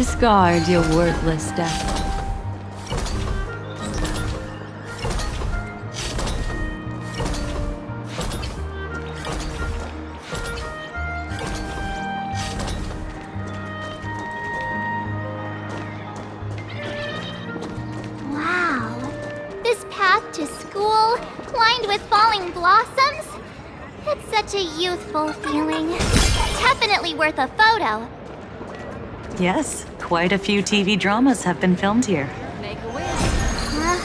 Discard your worthless stuff. Wow. This path to school, lined with falling blossoms. It's such a youthful feeling. Definitely worth a photo. Yes, quite a few TV dramas have been filmed here. Make a wish.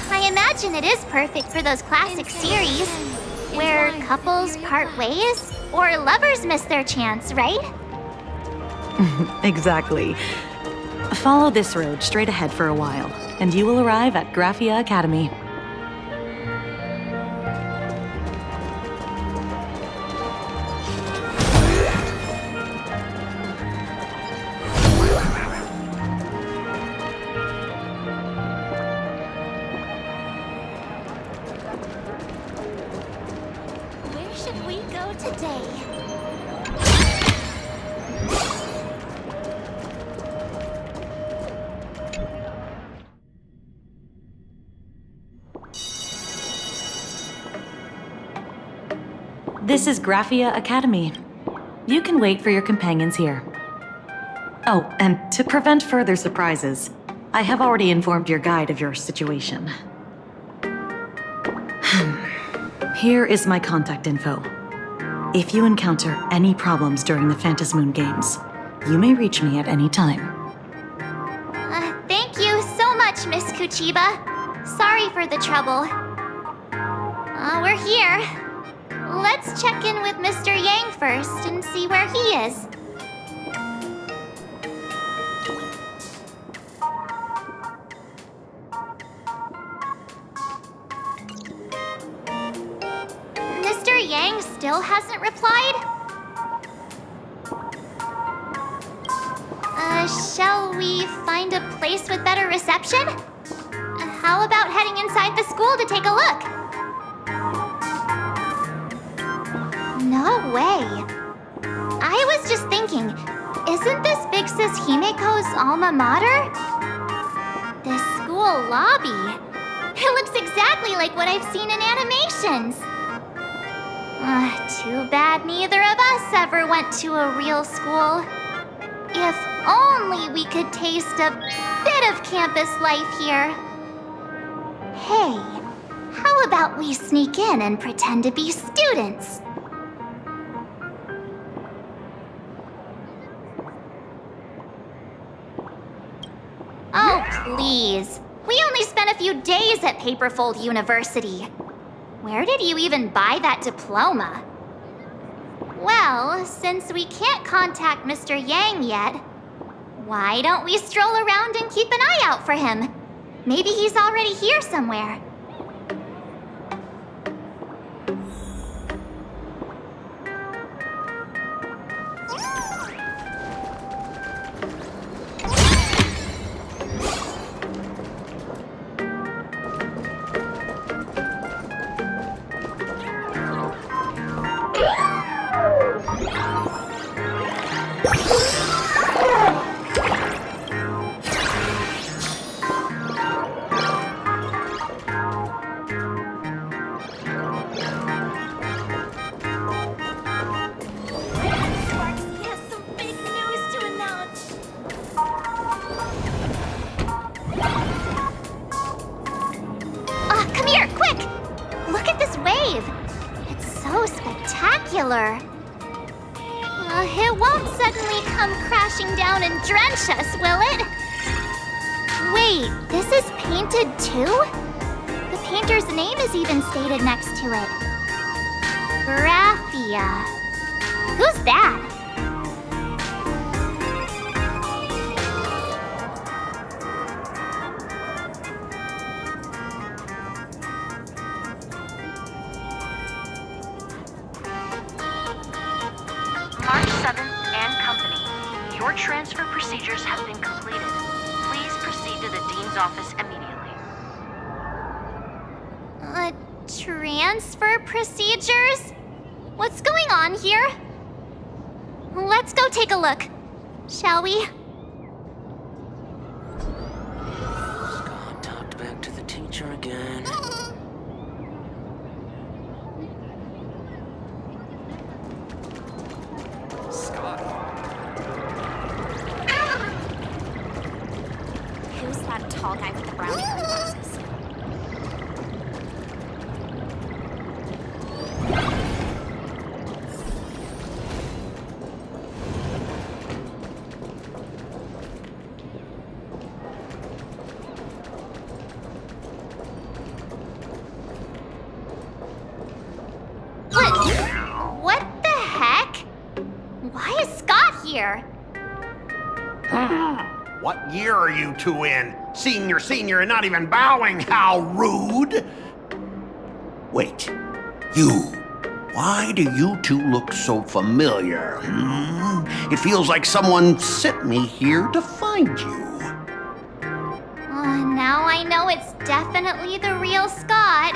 I imagine it is perfect for those classic series where couples part ways or lovers miss their chance, right? Exactly. Follow this road straight ahead for a while, and you will arrive at Graphia Academy. Where should we go today? This is Graphia Academy. You can wait for your companions here. Oh, and to prevent further surprises, I have already informed your guide of your situation. Here is my contact info. If you encounter any problems during the Phantasmoon Games, you may reach me at any time. Thank you so much, Miss Kuchiba. Sorry for the trouble. We're here. Let's check in with Mr. Yang first and see where he is. Mr. Yang still hasn't replied? Shall we find a place with better reception? How about heading inside the school to take a look? No way. I was just thinking, isn't this Big Sis Himeko's alma mater? The school lobby. It looks exactly like what I've seen in animations. Too bad neither of us ever went to a real school. If only we could taste a bit of campus life here. Hey, how about we sneak in and pretend to be students? Oh, please. We only spent a few days at Paperfold University. Where did you even buy that diploma? Well, since we can't contact Mr. Yang yet, why don't we stroll around and keep an eye out for him? Maybe he's already here somewhere. It won't suddenly come crashing down and drench us, will it? Wait, this is painted too? The painter's name is even stated next to it. Graphia. Who's that? March 7th and Company. Your transfer procedures have been completed. Please proceed to the Dean's office immediately. Transfer procedures? What's going on here? Let's go take a look, shall we? teacher again. Scott. Who's that tall guy with the brown hair and glasses? What the heck? Why is Scott here? What year are you two in? Senior, and not even bowing. How rude! Wait, you. Why do you two look so familiar? It feels like someone sent me here to find you. Now I know it's definitely the real Scott.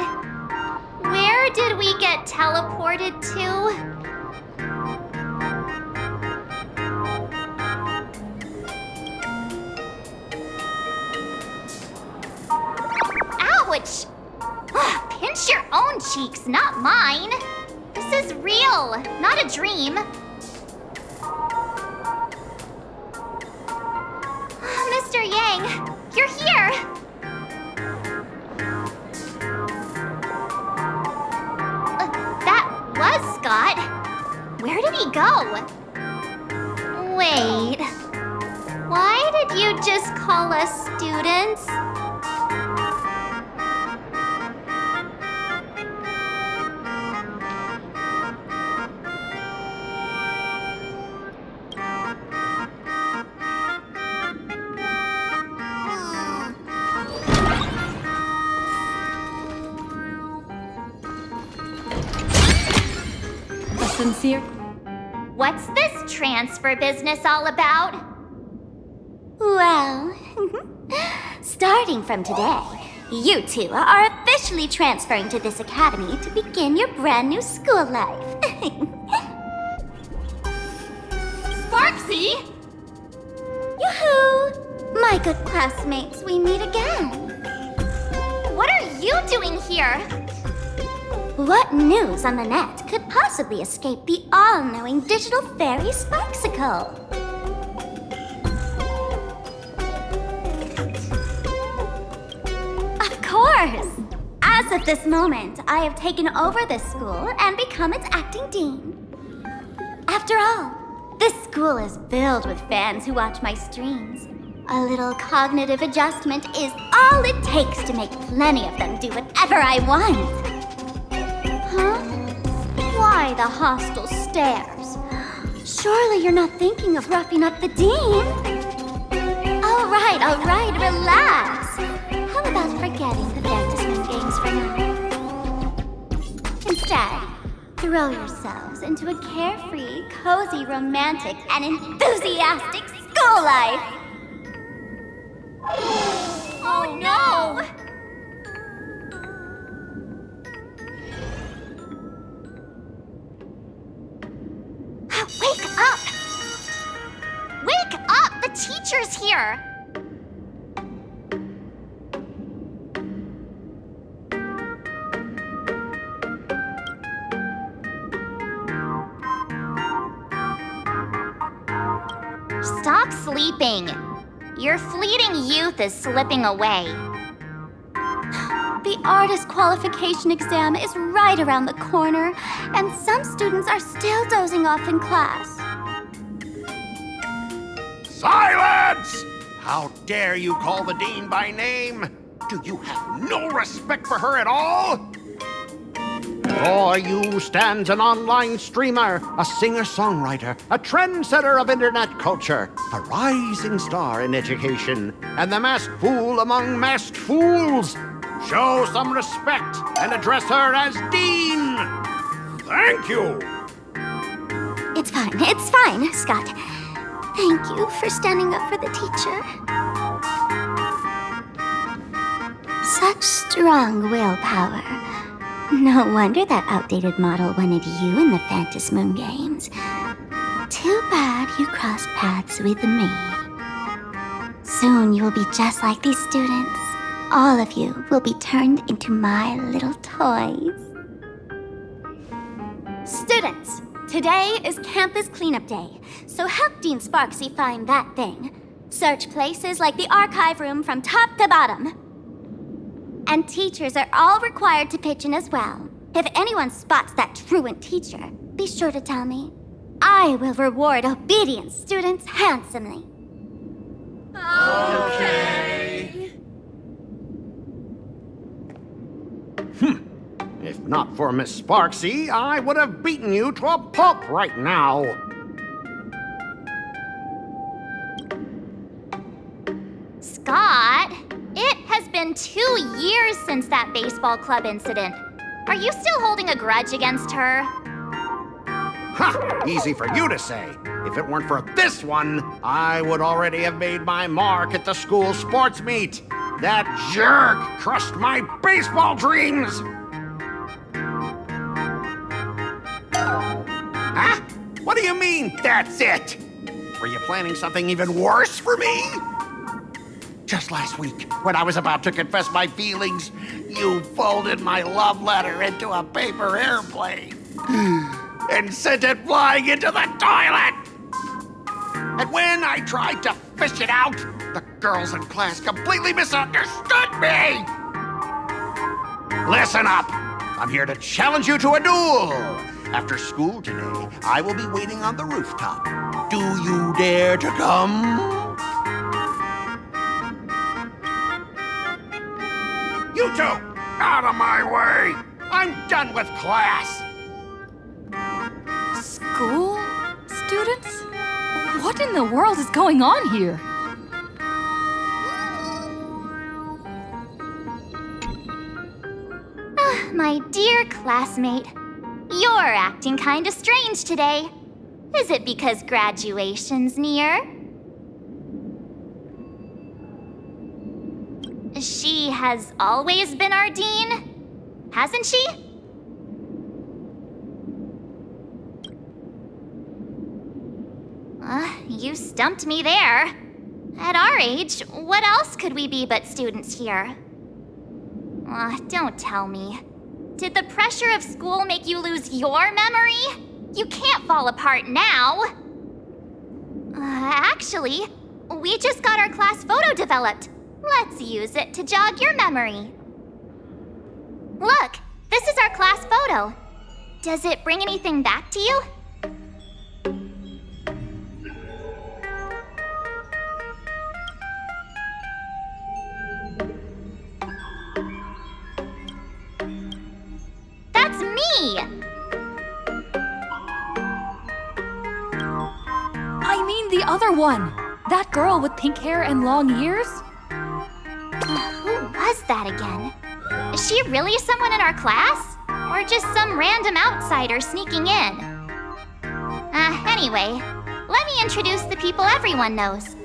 Where did we get teleported to? Ouch! Pinch your own cheeks, not mine. This is real, not a dream. Mr. Yang, you're here. That was Scott. Where did he go? Wait. Why did you just call us students? Sincere? What's this transfer business all about? Well, starting from today, you two are officially transferring to this academy to begin your brand new school life. Sparksy! Yoo-hoo! My good classmates, we meet again. What are you doing here? What news on the net could possibly escape the all-knowing digital fairy Sparksicle? Of course! As of this moment, I have taken over this school and become its acting dean. After all, this school is filled with fans who watch my streams. A little cognitive adjustment is all it takes to make plenty of them do whatever I want. Huh? Why the hostile stares? Surely you're not thinking of roughing up the dean? All right, relax. How about forgetting the Fantasman games for now? Instead, throw yourselves into a carefree, cozy, romantic, and enthusiastic school life. Oh no! Wake up! Wake up! The teacher's here! Stop sleeping. Your fleeting youth is slipping away. The artist qualification exam is right around the corner, and some students are still dozing off in class. Silence! How dare you call the dean by name? Do you have no respect for her at all? Before you stands an online streamer, a singer-songwriter, a trendsetter of internet culture, a rising star in education, and the masked fool among masked fools. Show some respect and address her as Dean! Thank you! It's fine, Scott. Thank you for standing up for the teacher. Such strong willpower. No wonder that outdated model wanted you in the Phantasmoon games. Too bad you crossed paths with me. Soon you will be just like these students. all of you will be turned into my little toys. Students, today is campus cleanup day, so help Dean Sparksy find that thing. Search places like the archive room from top to bottom. And teachers are all required to pitch in as well. If anyone spots that truant teacher, be sure to tell me. I will reward obedient students handsomely. Okay. If not for Miss Sparksy, I would have beaten you to a pulp right now. Scott, it has been 2 years since that baseball club incident. Are you still holding a grudge against her? Ha! Easy for you to say. If it weren't for this one, I would already have made my mark at the school sports meet. That jerk crushed my baseball dreams! Huh? What do you mean, that's it? Were you planning something even worse for me? Just last week, when I was about to confess my feelings, you folded my love letter into a paper airplane and sent it flying into the toilet! And when I tried to fish it out, the girls in class completely misunderstood me! Listen up! I'm here to challenge you to a duel! After school today, I will be waiting on the rooftop. Do you dare to come? You two, out of my way! I'm done with class! School? Students? What in the world is going on here? My dear classmate, you're acting kinda strange today. Is it because graduation's near? She has always been our dean, hasn't she? You stumped me there. At our age, what else could we be but students here? Don't tell me. Did the pressure of school make you lose your memory? You can't fall apart now. Actually, we just got our class photo developed. Let's use it to jog your memory. Look, this is our class photo. Does it bring anything back to you? That's me! I mean the other one! That girl with pink hair and long ears? Who was that again? Is she really someone in our class? Or just some random outsider sneaking in? Anyway, let me introduce the people everyone knows.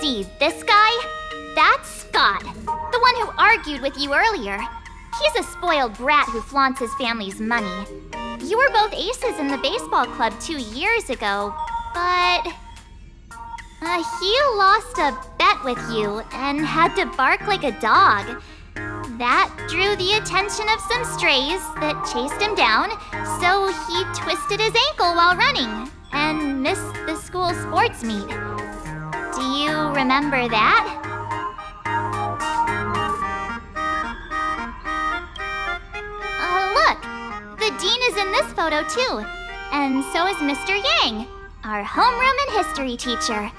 See this guy? That's Scott, the one who argued with you earlier. He's a spoiled brat who flaunts his family's money. You were both aces in the baseball club 2 years ago, but... he lost a bet with you and had to bark like a dog. That drew the attention of some strays that chased him down, so he twisted his ankle while running and missed the school sports meet. Do you remember that? Look, the dean is in this photo too, and so is Mr. Yang, our homeroom and history teacher.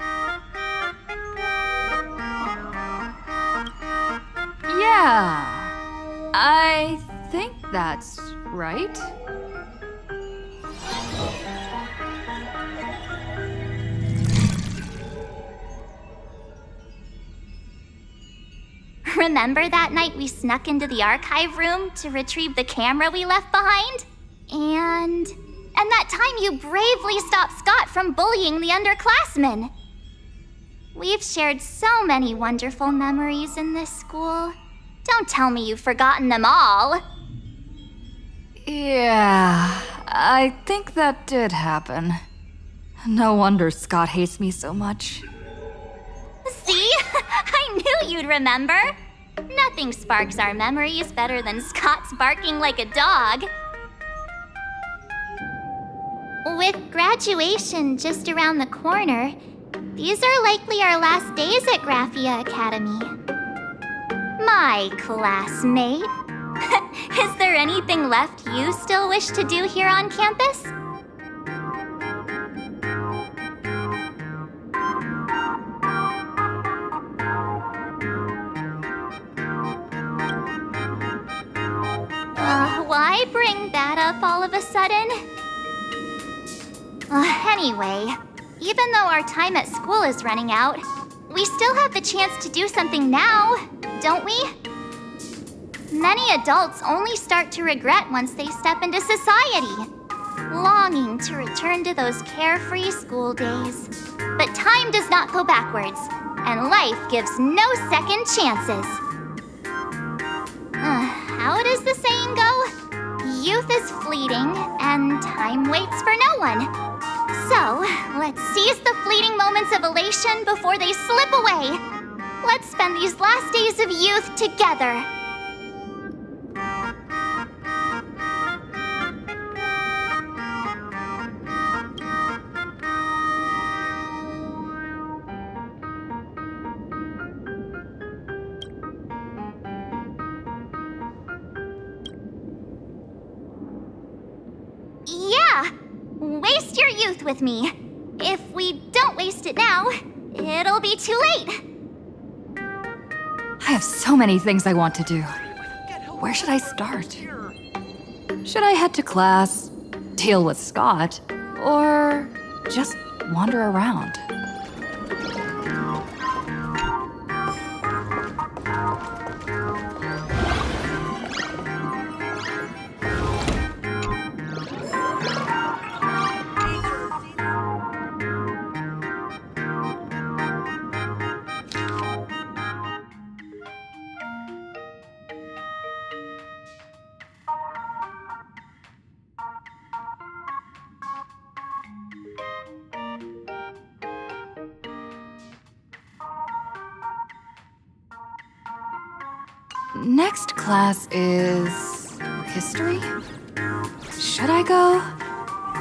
Yeah. I think that's right. Remember that night we snuck into the archive room to retrieve the camera we left behind? And that time you bravely stopped Scott from bullying the underclassmen. We've shared so many wonderful memories in this school. Don't tell me you've forgotten them all. Yeah, I think that did happen. No wonder Scott hates me so much. See? I knew you'd remember. Nothing sparks our memories better than Scott's barking like a dog. With graduation just around the corner, these are likely our last days at Graphia Academy. My classmate. Is there anything left you still wish to do here on campus? Why bring that up all of a sudden? Anyway, even though our time at school is running out, we still have the chance to do something now, don't we? Many adults only start to regret once they step into society, longing to return to those carefree school days. But time does not go backwards, and life gives no second chances. How does the saying go? Youth is fleeting, and time waits for no one. So, let's seize the fleeting moments of elation before they slip away. Let's spend these last days of youth together. Yeah! Waste your youth with me. If we don't waste it now, it'll be too late. I have so many things I want to do. Where should I start? Should I head to class, deal with Scott, or just wander around? Next class is history? Should I go?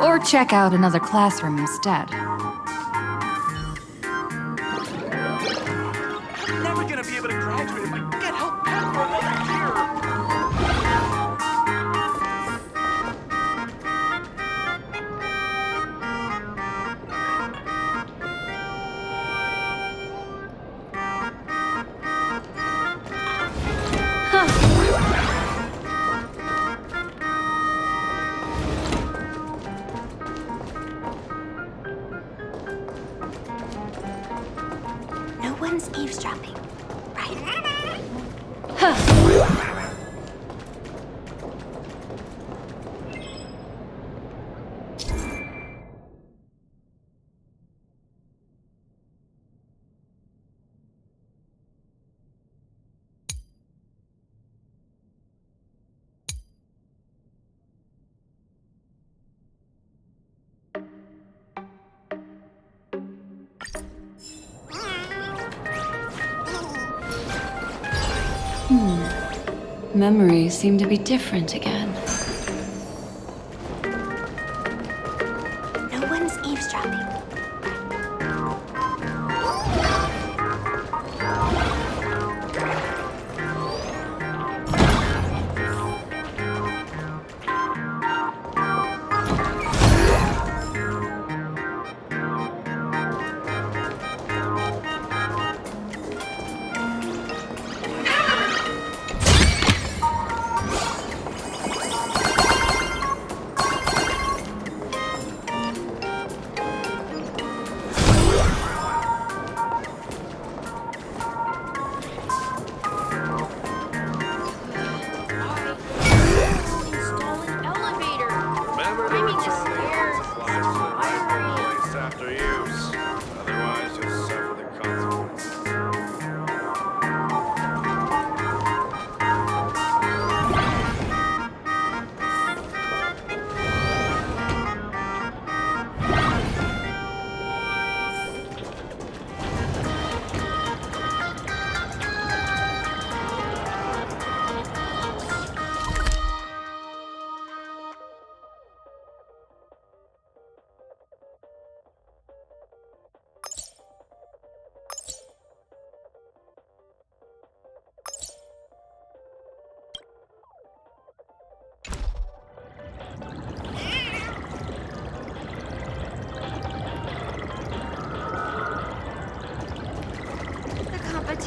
Or check out another classroom instead? I'm never gonna be able to graduate if I get held back for another year. No one's eavesdropping, right? Memories seem to be different again. No one's eavesdropping.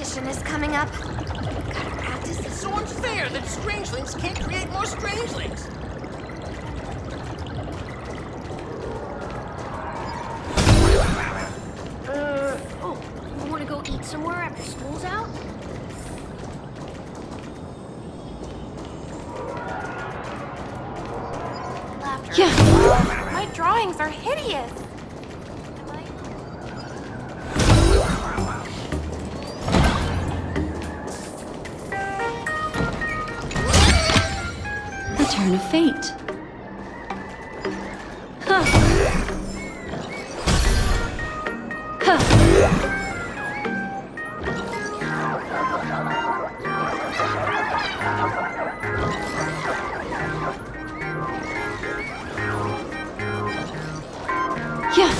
audition is coming up. Gotta practice. It's so unfair that strangelings can't create more strangelings. You wanna go eat somewhere after school's out? Laughter. Yeah. My drawings are hideous. The turn of fate. Huh. Huh. Yeah.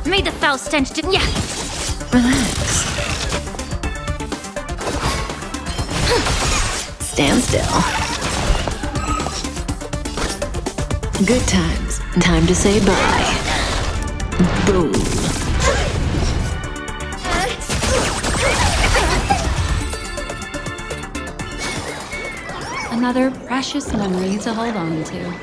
Made the foul stench, didn't ya? Relax. Stand still. Good times. Time to say bye. Boom. Another precious memory to hold on to.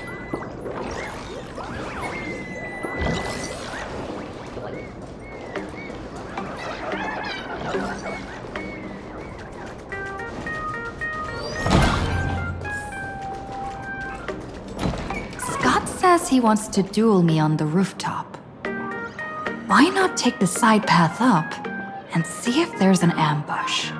Scott says he wants to duel me on the rooftop. Why not take the side path up and see if there's an ambush?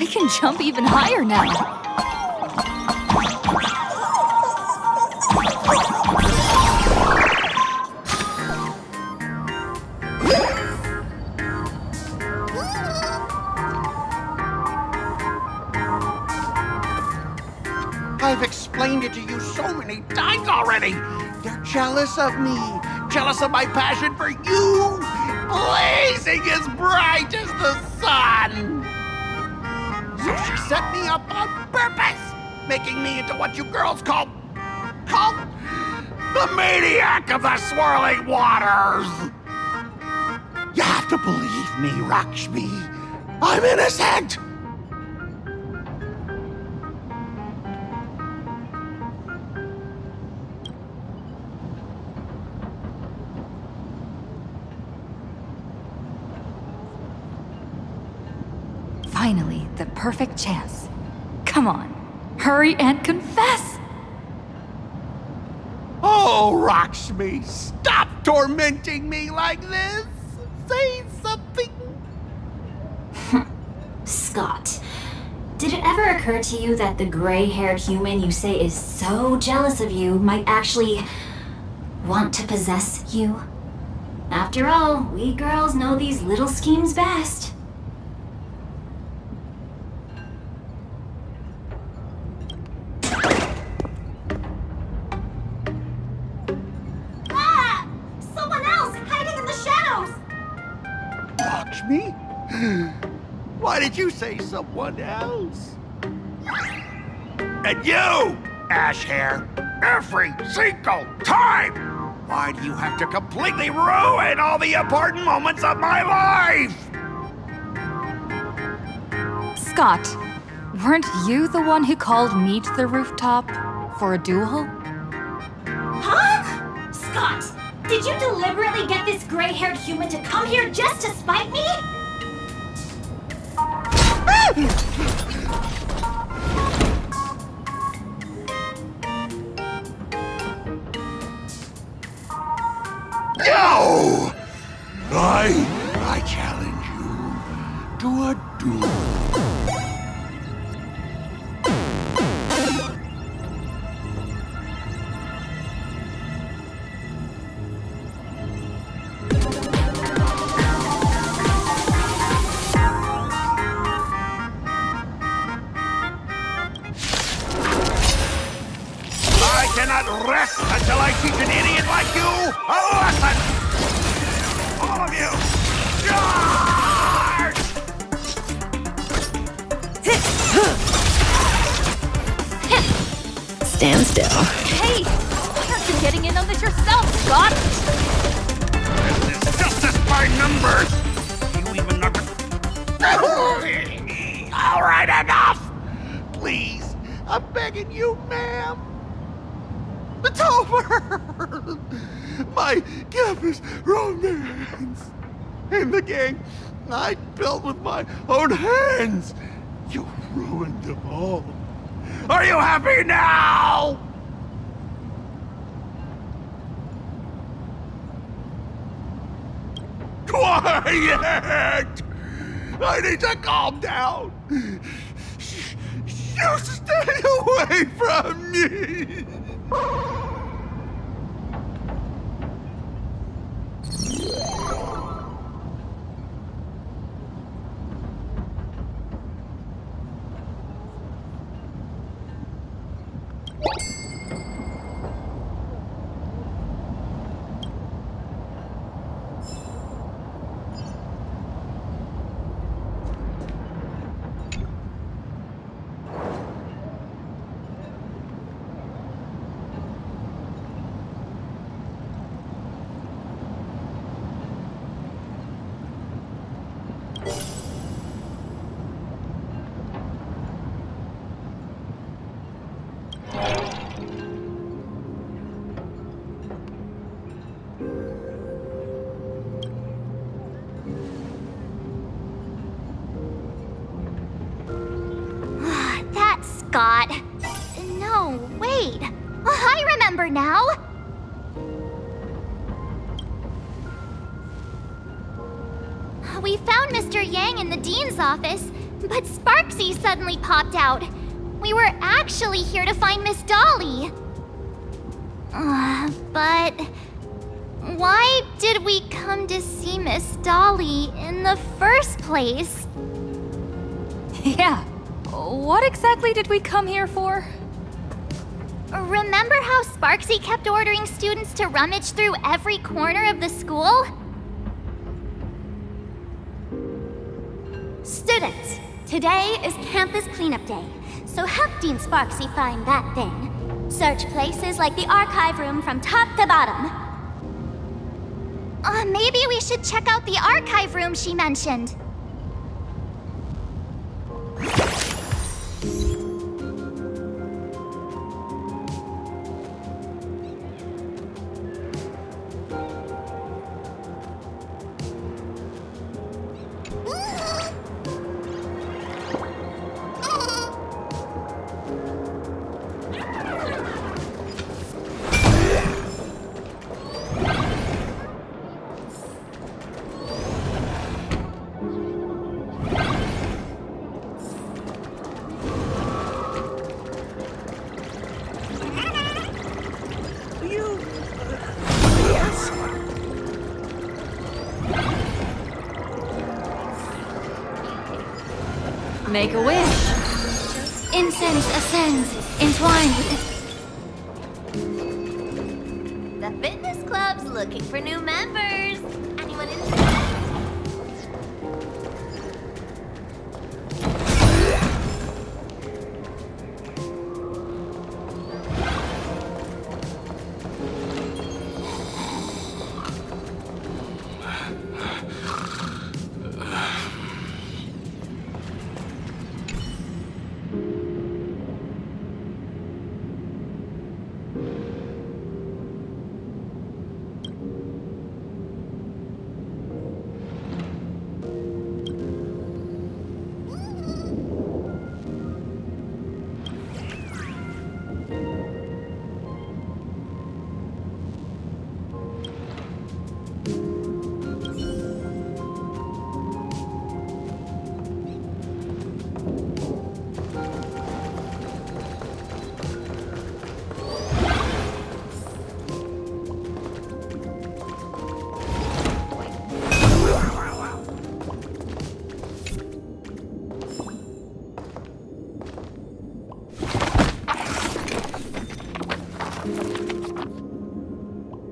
I can jump even higher now. I've explained it to you so many times already. They're jealous of me, jealous of my passion for you, blazing as bright as the sun. So she set me up on purpose, making me into what you girls call the maniac of the swirling waters. You have to believe me, Lakshmi. I'm innocent. Finally, the perfect chance. Come on, hurry and confess! Oh, Lakshmi, stop tormenting me like this. Say something. Scott, did it ever occur to you that the gray-haired human you say is so jealous of you might actually want to possess you? After all, we girls know these little schemes best. Me? Why did you say someone else? And you, ash hair, every single time! Why do you have to completely ruin all the important moments of my life? Scott, weren't you the one who called me to the rooftop for a duel? Huh? Scott, did you deliberately get this gray-haired human to come here just to spite me? No! I challenge you to a duel. I cannot rest until I teach an idiot like you a lesson! All of you, charge! Stand still. Hey! Why aren't you getting in on this yourself, Scott? This is justice by numbers! You even not... All right, enough! Please, I'm begging you, ma'am. It's over! My campus romance! And the gang I built with my own hands! You ruined them all. Are you happy now? Quiet! I need to calm down. You stay away from me! Scott. No, wait. I remember now. We found Mr. Yang in the dean's office, but Sparksy suddenly popped out. We were actually here to find Miss Dolly. But why did we come to see Miss Dolly in the first place? Yeah. What exactly did we come here for? Remember how Sparksy kept ordering students to rummage through every corner of the school? Students, today is campus cleanup day, so help Dean Sparksy find that thing. Search places like the archive room from top to bottom. Maybe we should check out the archive room she mentioned. Make a wish. Incense ascends, entwined with The fitness club's looking for new members. Anyone interested?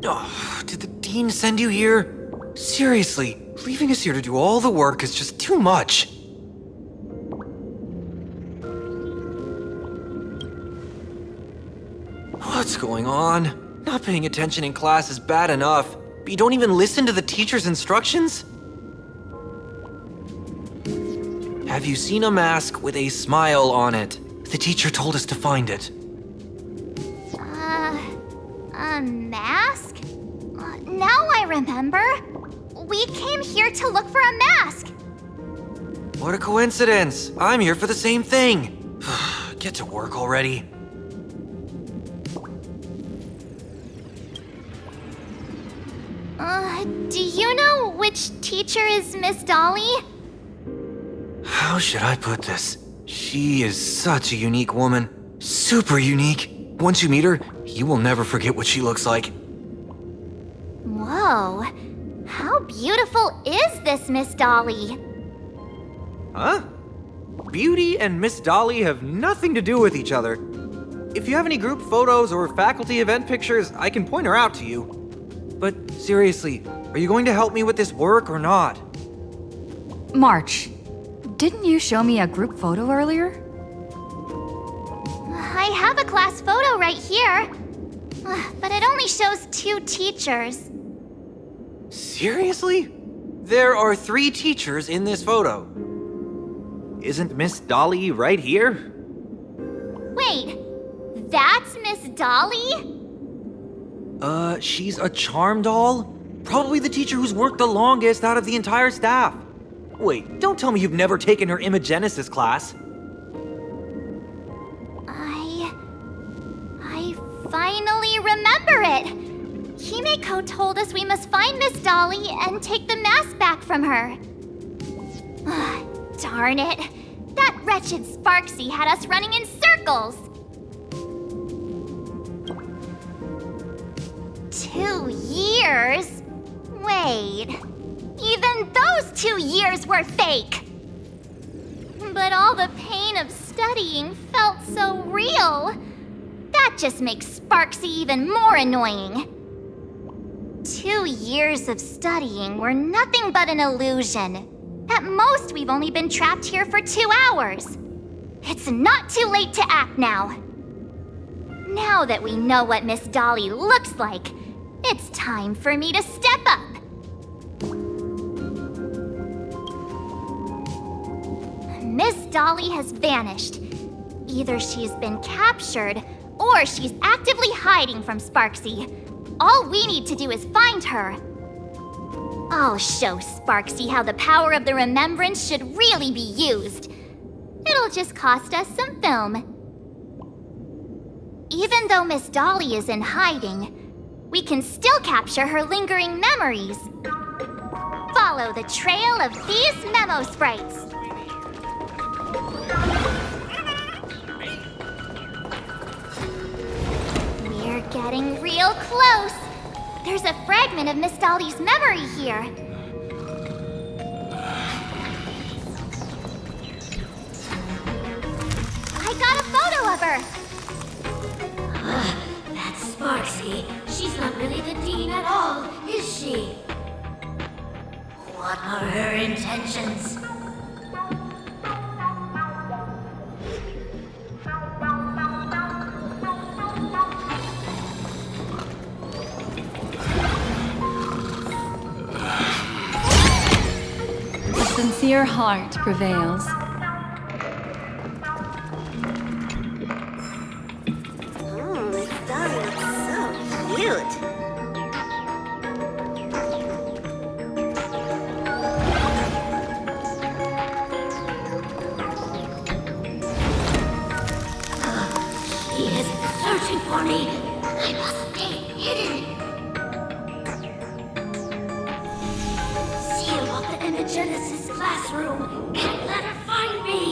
Oh, did the dean send you here? Seriously, leaving us here to do all the work is just too much. What's going on? Not paying attention in class is bad enough, but you don't even listen to the teacher's instructions? Have you seen a mask with a smile on it? The teacher told us to find it. A mask? Now I remember. We came here to look for a mask. What a coincidence! I'm here for the same thing. Get to work already. Do you know which teacher is Miss Dolly? How should I put this? She is such a unique woman. Super unique. Once you meet her, you will never forget what she looks like. Whoa. How beautiful is this Miss Dolly? Huh? Beauty and Miss Dolly have nothing to do with each other. If you have any group photos or faculty event pictures, I can point her out to you. But seriously, are you going to help me with this work or not? March, didn't you show me a group photo earlier? I have a class photo right here. But it only shows 2 teachers. Seriously? There are 3 teachers in this photo. Isn't Miss Dolly right here? Wait, that's Miss Dolly? She's a charm doll? Probably the teacher who's worked the longest out of the entire staff. Wait, don't tell me you've never taken her Imagenesis class. I finally remember it! Himeko told us we must find Miss Dolly and take the mask back from her. Darn it! That wretched Sparksy had us running in circles! 2 years? Wait, even those 2 years were fake! But all the pain of studying felt so real. That That just makes Sparksy even more annoying. 2 years of studying were nothing but an illusion. At most, we've only been trapped here for 2 hours. It's not too late to act now. Now that we know what Miss Dolly looks like, it's time for me to step up. Miss Dolly has vanished. Either she's been captured, or she's actively hiding from Sparksy. All we need to do is find her. I'll show Sparksy how the power of the remembrance should really be used. It'll just cost us some film. Even though Miss Dolly is in hiding, we can still capture her lingering memories. Follow the trail of these memo sprites. We're getting real close. There's a fragment of Miss Dolly's memory here. I got a photo of her. That's Sparksy. She's not really the dean at all, is she? What are her intentions? A sincere heart prevails. Miss Dolly looks so cute. He is searching for me. I must stay hidden. Seal off the Imagenesis classroom. Can't let her find me.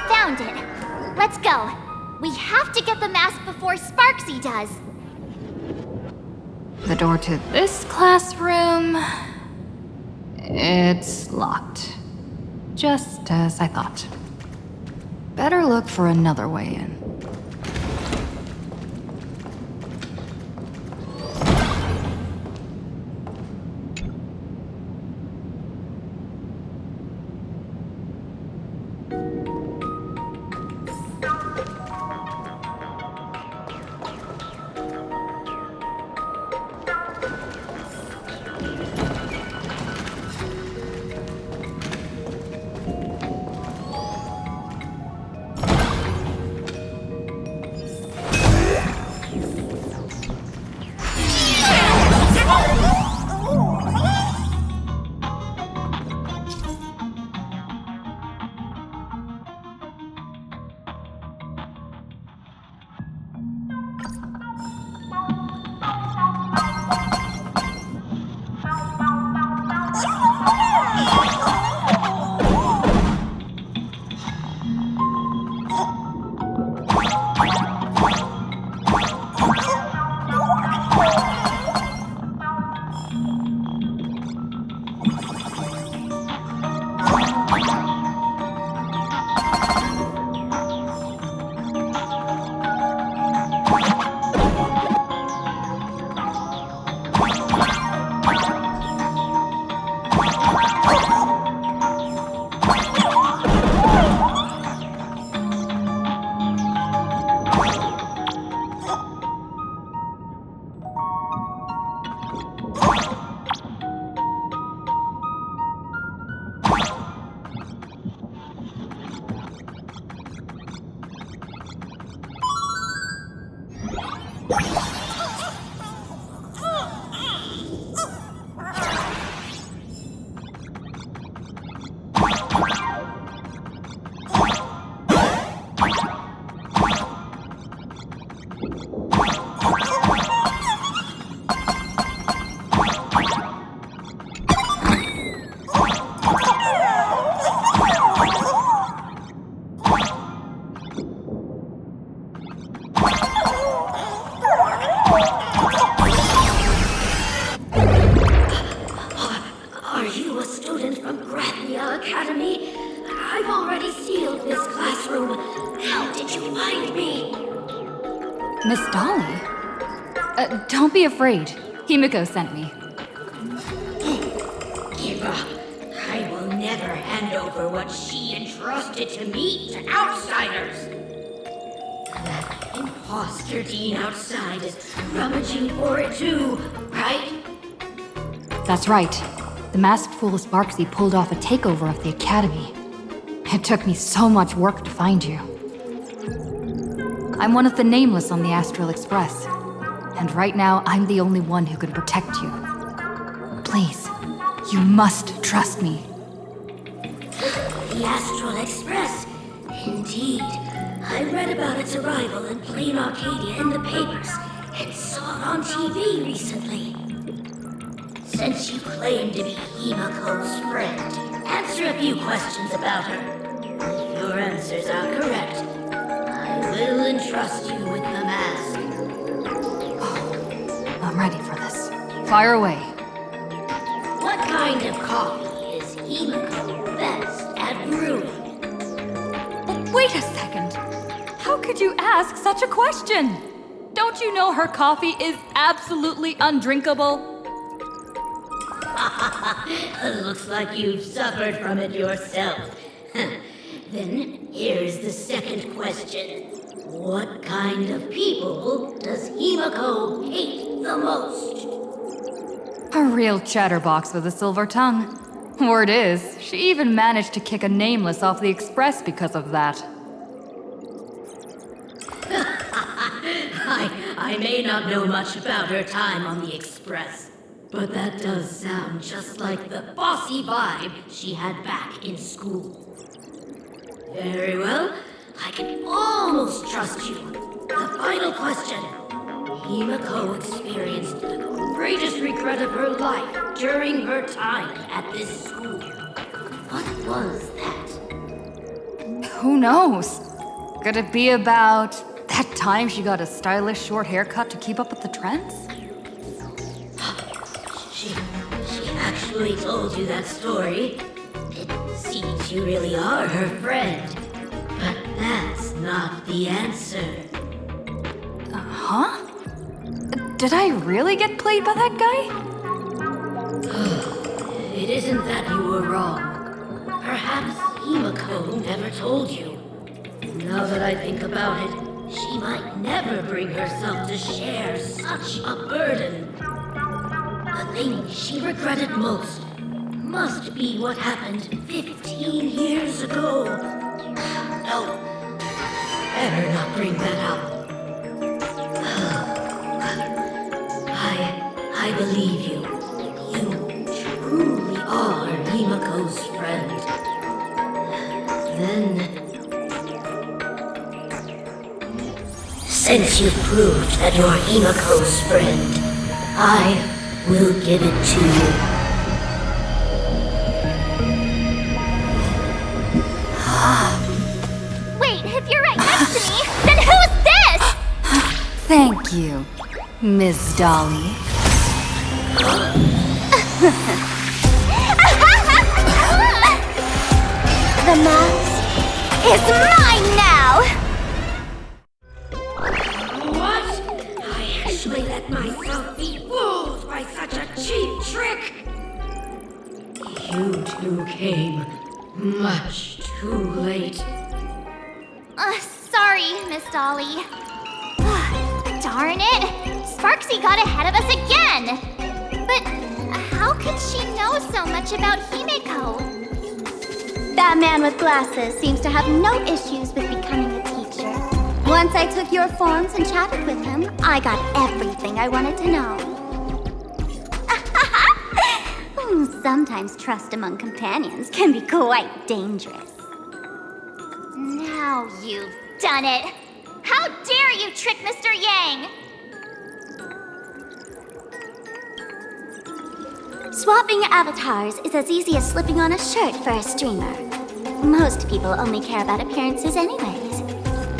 Found it. Let's go. We have to get the mask before Sparksy does. The door to this classroom... it's locked. Just as I thought. Better look for another way in. I've already sealed this classroom. How did you find me? Miss Dolly? Don't be afraid. Himiko sent me. Give up. I will never hand over what she entrusted to me to outsiders. That imposter dean outside is rummaging for it too, right? That's right. The masked fool Sparksy pulled off a takeover of the Academy. It took me so much work to find you. I'm one of the nameless on the Astral Express. And right now, I'm the only one who can protect you. Please, you must trust me. The Astral Express? Indeed. I read about its arrival in Planarcadia in the papers and saw it on TV recently. Since you claim to be Himiko's friend, answer a few questions about her. If your answers are correct, I will entrust you with the mask. I'm ready for this. Fire away. What kind of coffee is Himiko best at brewing? Wait a second. How could you ask such a question? Don't you know her coffee is absolutely undrinkable? Looks like you've suffered from it yourself. Then here's the second question. What kind of people does Himiko hate the most? A real chatterbox with a silver tongue. Word is, she even managed to kick a nameless off the Express because of that. I may not know much about her time on the Express, but that does sound just like the bossy vibe she had back in school. Very well, I can almost trust you. The final question. Himiko experienced the greatest regret of her life during her time at this school. What was that? Who knows? Could it be about that time she got a stylish short haircut to keep up with the trends? She actually told you that story. It seems you really are her friend. But that's not the answer. Huh? Did I really get played by that guy? It isn't that you were wrong. Perhaps Himiko never told you. Now that I think about it, she might never bring herself to share such a burden. The thing she regretted most must be what happened 15 years ago. No, better not bring that up. I believe you. You truly are Himiko's friend. Then, since you've proved that you're Himiko's friend, I will give it to you. Wait, if you're right next to me, then who's this? Thank you, Miss Dolly. The mask is mine now! What? I actually let myself be fooled by such a cheap trick! You two came much too late. Sorry, Miss Dolly. Darn it! Sparksy got ahead of us again! But how could she know so much about Himiko? That man with glasses seems to have no issues with becoming a teacher. Once I took your forms and chatted with him, I got everything I wanted to know. Sometimes trust among companions can be quite dangerous. Now you've done it! How dare you trick Mr. Yang! Swapping avatars is as easy as slipping on a shirt for a streamer. Most people only care about appearances anyways.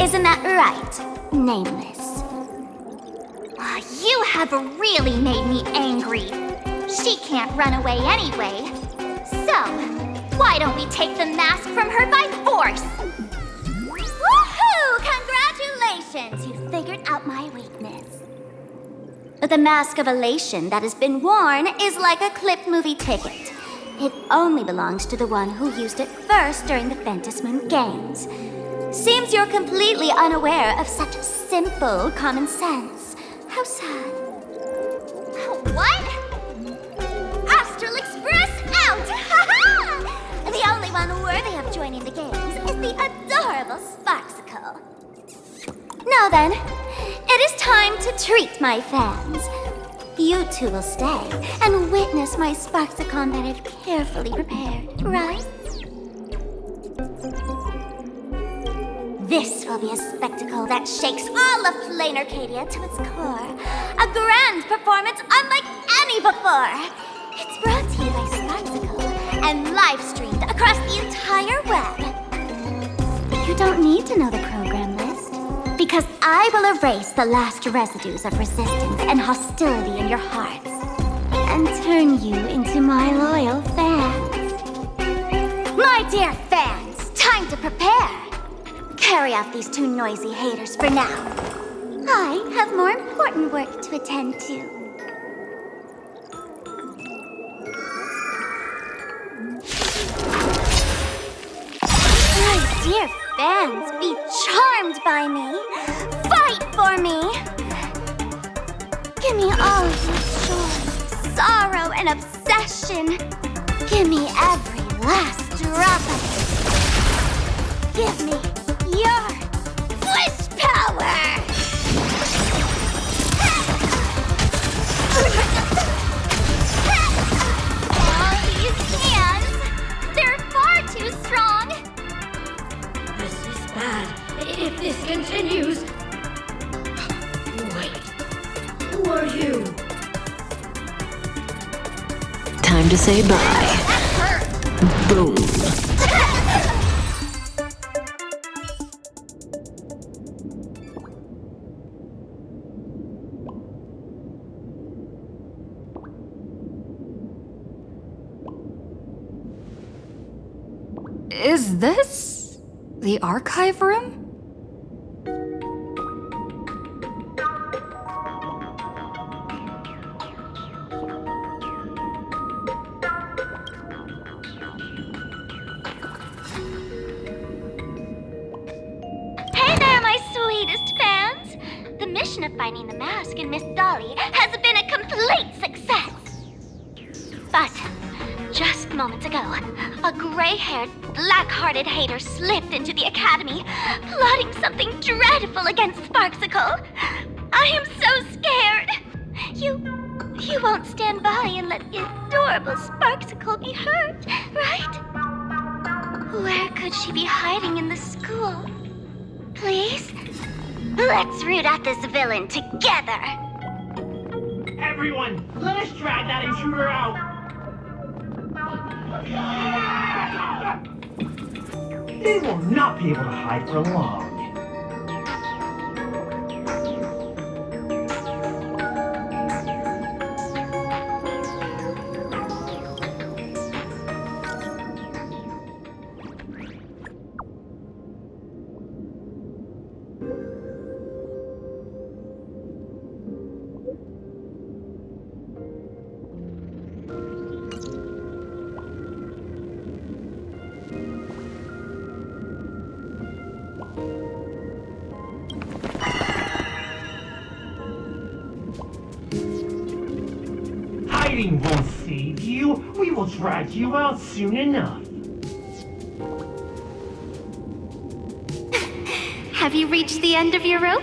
Isn't that right, Nameless? You have really made me angry. She can't run away anyway. So, Why don't we take the mask from her by force? Woohoo! Congratulations! You figured out my weakness. The mask of elation that has been worn is like a clipped movie ticket. It only belongs to the one who used it first during the Ventus Moon Games. Seems you're completely unaware of such simple common sense. How sad. What? Astral Express out! Ha-ha! The only one worthy of joining the games is the adorable Sparksicle. Now then, it is time to treat my fans. You two will stay and witness my Sparksicon that I've carefully prepared, right? This will be a spectacle that shakes all of Planarcadia to its core. A grand performance unlike any before. It's brought to you by Sparksicle and live streamed across the entire web. You don't need to know the program list, because I will erase the last residues of resistance and hostility in your hearts and turn you into my loyal fans. My dear fans, time to prepare. Carry off these two noisy haters for now. I have more important work to attend to. My dear fans, be charmed by me. Fight for me. Give me all of your joy, sorrow, and obsession. Give me every last drop of it. Give me your wish power! All these hands, they're far too strong. This is bad. If this continues... Wait. Who are you? Time to say bye. Boom. Is this the archive room? Hey there, my sweetest fans! The mission of finding the mask in Miss Dolly has been a complete success. But just moments ago, a gray-haired, black-hearted hater slipped into the academy, plotting something dreadful against Sparksicle. I am so scared. You won't stand by and let the adorable Sparksicle be hurt, right? Where could she be hiding in the school? Please? Let's root out this villain together. Everyone, let us drag that intruder out. They will not be able to hide for long. Hiding won't save you. We will drag you out soon enough. Have you reached the end of your rope?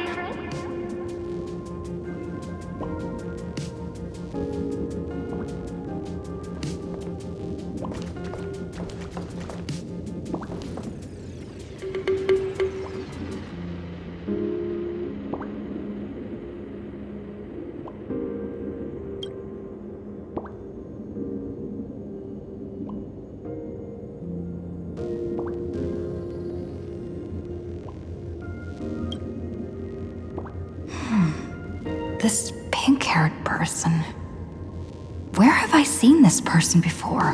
This pink-haired person. Where have I seen this person before?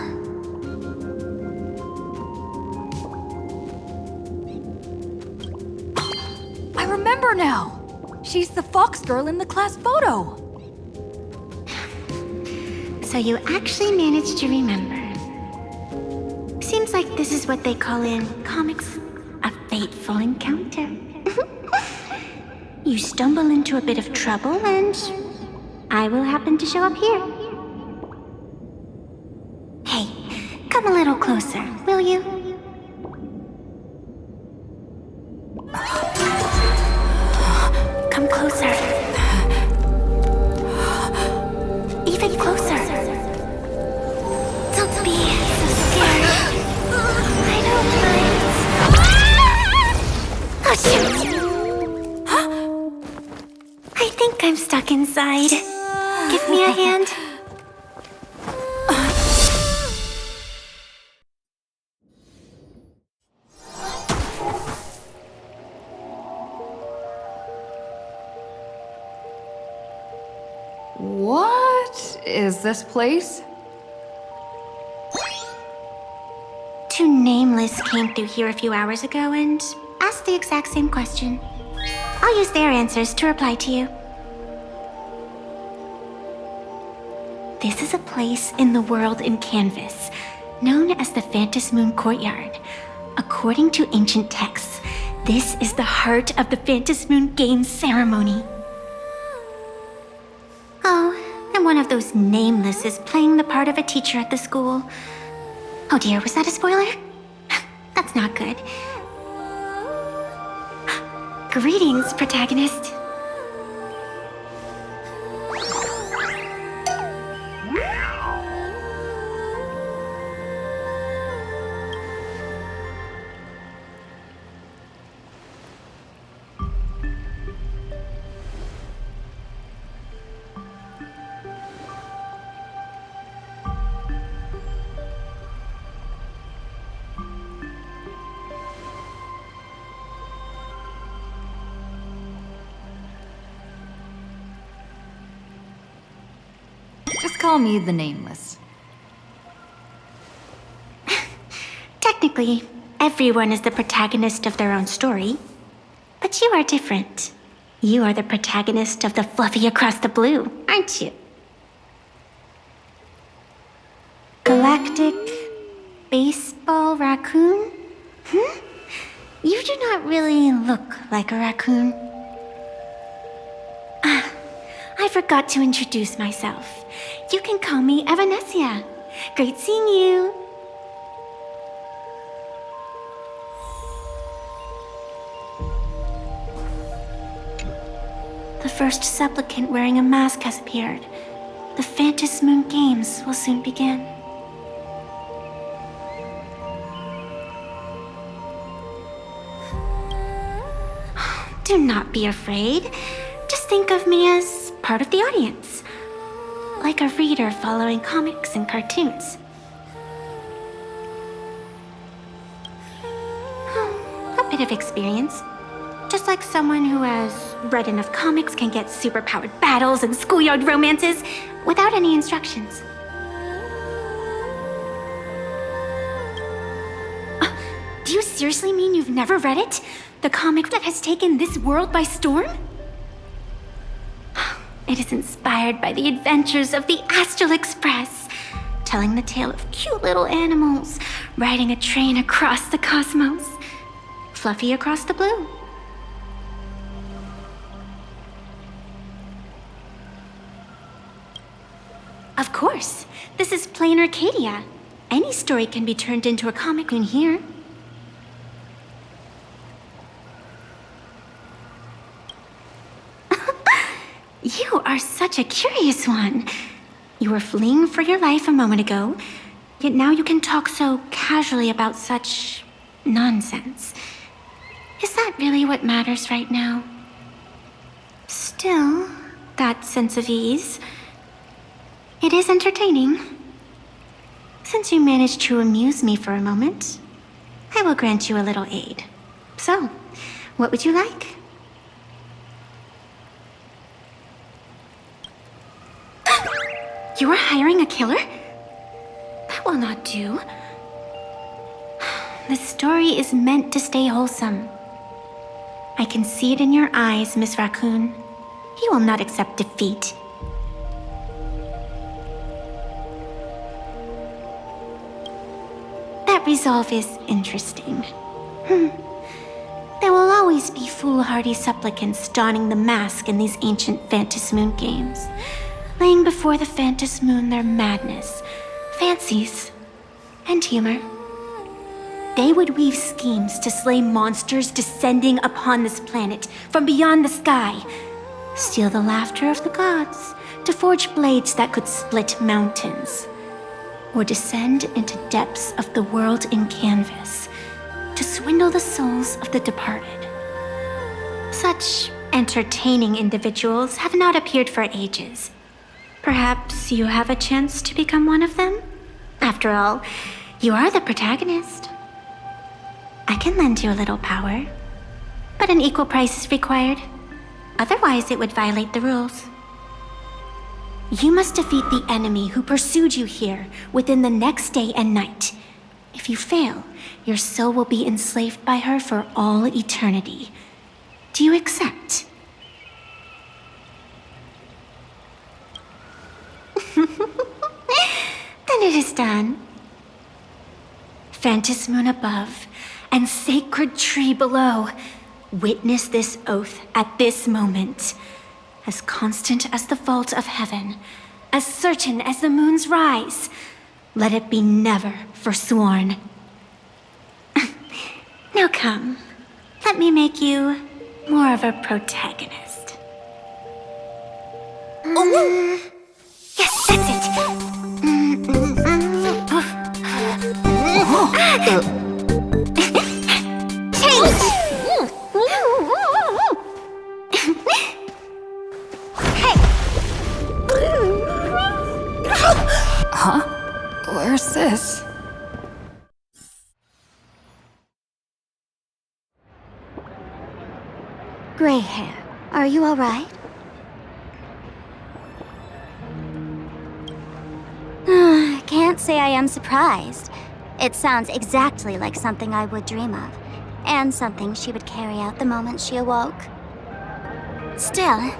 remember now. She's the fox girl in the class photo. So you actually managed to remember. Seems like this is what they call in comics a fateful encounter. You stumble into a bit of trouble and I will happen to show up here. Hey, come a little closer, will you? Come closer. Even closer. Don't be so scared. I don't mind. Oh, shoot. I think I'm stuck inside. Give me a hand. What is this place? Two nameless came through here a few hours ago and asked the exact same question. I'll use their answers to reply to you. This is a place in the world in Canvas, known as the Phantom Moon Courtyard. According to ancient texts, this is the heart of the Phantom Moon Games ceremony. Oh, and one of those nameless is playing the part of a teacher at the school. Oh dear, was that a spoiler? That's not good. Greetings, protagonist. Just call me the Nameless. Technically, everyone is the protagonist of their own story. But you are different. You are the protagonist of the Fluffy Across the Blue, aren't you? Galactic baseball raccoon? You do not really look like a raccoon. I forgot to introduce myself. You can call me Imagenesis. Great seeing you. The first supplicant wearing a mask has appeared. The Phantom Moon Games will soon begin. Do not be afraid. Just think of me as part of the audience. Like a reader following comics and cartoons. A bit of experience. Just like someone who has read enough comics can get superpowered battles and schoolyard romances without any instructions. Do you seriously mean you've never read it? The comic that has taken this world by storm? It is inspired by the adventures of the Astral Express, telling the tale of cute little animals riding a train across the cosmos. Fluffy Across the Blue. Of course, this is Planarcadia. Any story can be turned into a comic in here. You are such a curious one. You were fleeing for your life a moment ago, yet now you can talk so casually about such nonsense. Is that really what matters right now? Still, that sense of ease, it is entertaining. Since you managed to amuse me for a moment, I will grant you a little aid. So, what would you like? You are hiring a killer? That will not do. The story is meant to stay wholesome. I can see it in your eyes, Miss Raccoon. You will not accept defeat. That resolve is interesting. There will always be foolhardy supplicants donning the mask in these ancient Phantas Moon games, laying before the Phantas Moon their madness, fancies, and humor. They would weave schemes to slay monsters descending upon this planet from beyond the sky, steal the laughter of the gods to forge blades that could split mountains, or descend into depths of the world in canvas to swindle the souls of the departed. Such entertaining individuals have not appeared for ages. Perhaps you have a chance to become one of them? After all, you are the protagonist. I can lend you a little power, but an equal price is required. Otherwise, it would violate the rules. You must defeat the enemy who pursued you here within the next day and night. If you fail, your soul will be enslaved by her for all eternity. Do you accept? Then it is done. Phantas Moon above and sacred tree below, witness this oath at this moment. As constant as the vault of heaven, as certain as the moon's rise, let it be never forsworn. Now come, let me make you more of a protagonist. Yes, that's it. Huh? Where's this? Gray hair, are you all right? Can't say I am surprised. It sounds exactly like something I would dream of, and something she would carry out the moment she awoke. Still,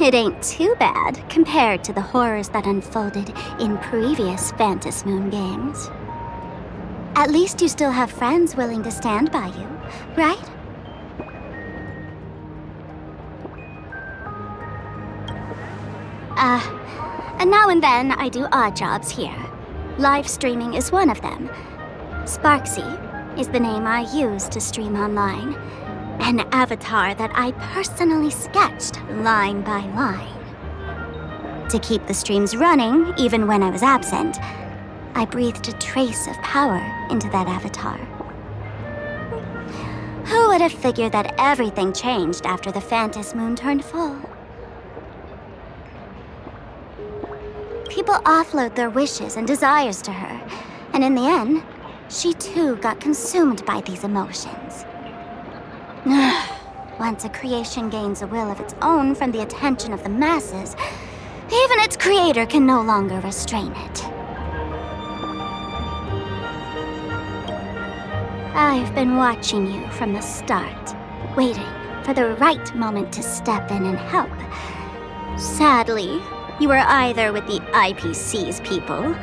it ain't too bad compared to the horrors that unfolded in previous Phantas Moon games. At least you still have friends willing to stand by you, right? And now and then I do odd jobs here. Live streaming is one of them. Sparksy is the name I use to stream online. An avatar that I personally sketched line by line. To keep the streams running, even when I was absent, I breathed a trace of power into that avatar. Who would have figured that everything changed after the Phantas Moon turned full? People offload their wishes and desires to her, and in the end, she too got consumed by these emotions. Once a creation gains a will of its own from the attention of the masses, even its creator can no longer restrain it. I've been watching you from the start, waiting for the right moment to step in and help. Sadly, you were either with the IPC's people,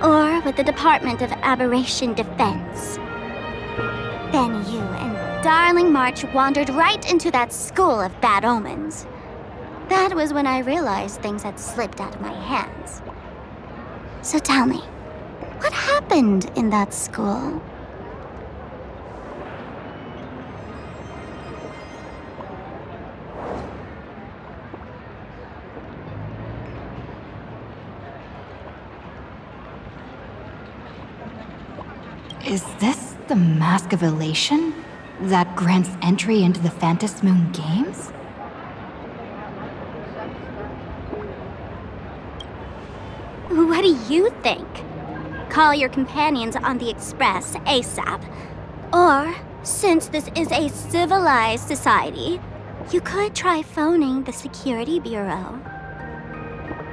or with the Department of Aberration Defense. Then you and Darling March wandered right into that school of bad omens. That was when I realized things had slipped out of my hands. So tell me, what happened in that school? Is this the Mask of Elation that grants entry into the Phantas Moon games? What do you think? Call your companions on the Express ASAP. Or, since this is a civilized society, you could try phoning the Security Bureau.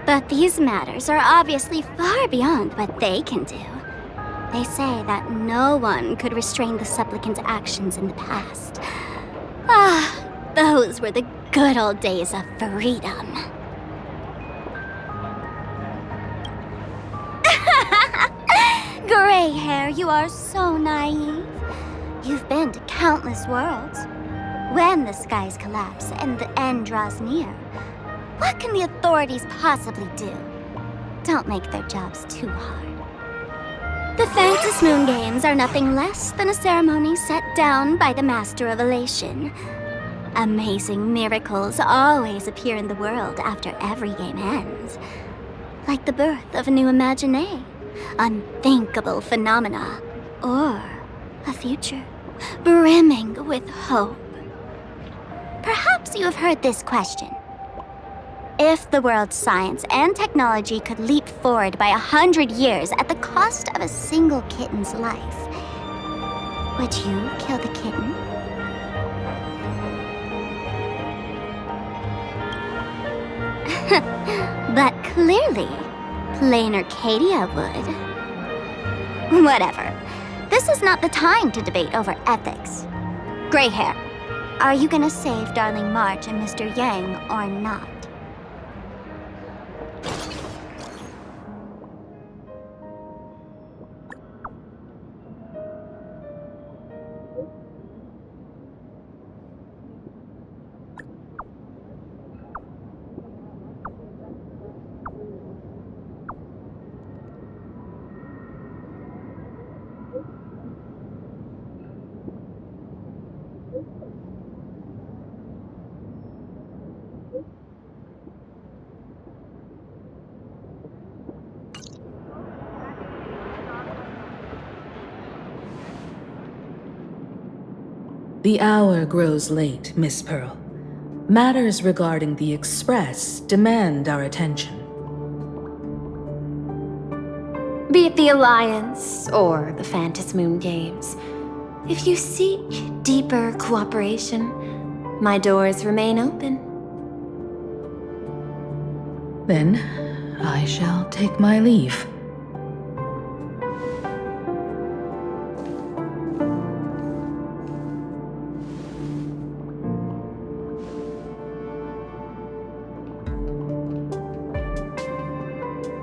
But these matters are obviously far beyond what they can do. They say that no one could restrain the supplicant's actions in the past. Those were the good old days of freedom. Gray hair, you are so naive. You've been to countless worlds. When the skies collapse and the end draws near, what can the authorities possibly do? Don't make their jobs too hard. The Phantom Moon Games are nothing less than a ceremony set down by the Master of Elation. Amazing miracles always appear in the world after every game ends. Like the birth of a new Imagenesis, unthinkable phenomena, or a future brimming with hope. Perhaps you have heard this question. If the world's science and technology could leap forward by 100 years at the cost of a single kitten's life, would you kill the kitten? But clearly, Planarcadia would. Whatever. This is not the time to debate over ethics. Gray hair, are you gonna save Darling March and Mr. Yang or not? The hour grows late, Miss Pearl. Matters regarding the Express demand our attention. Be it the Alliance or the Phantom Moon Games, if you seek deeper cooperation, my doors remain open. Then, I shall take my leave.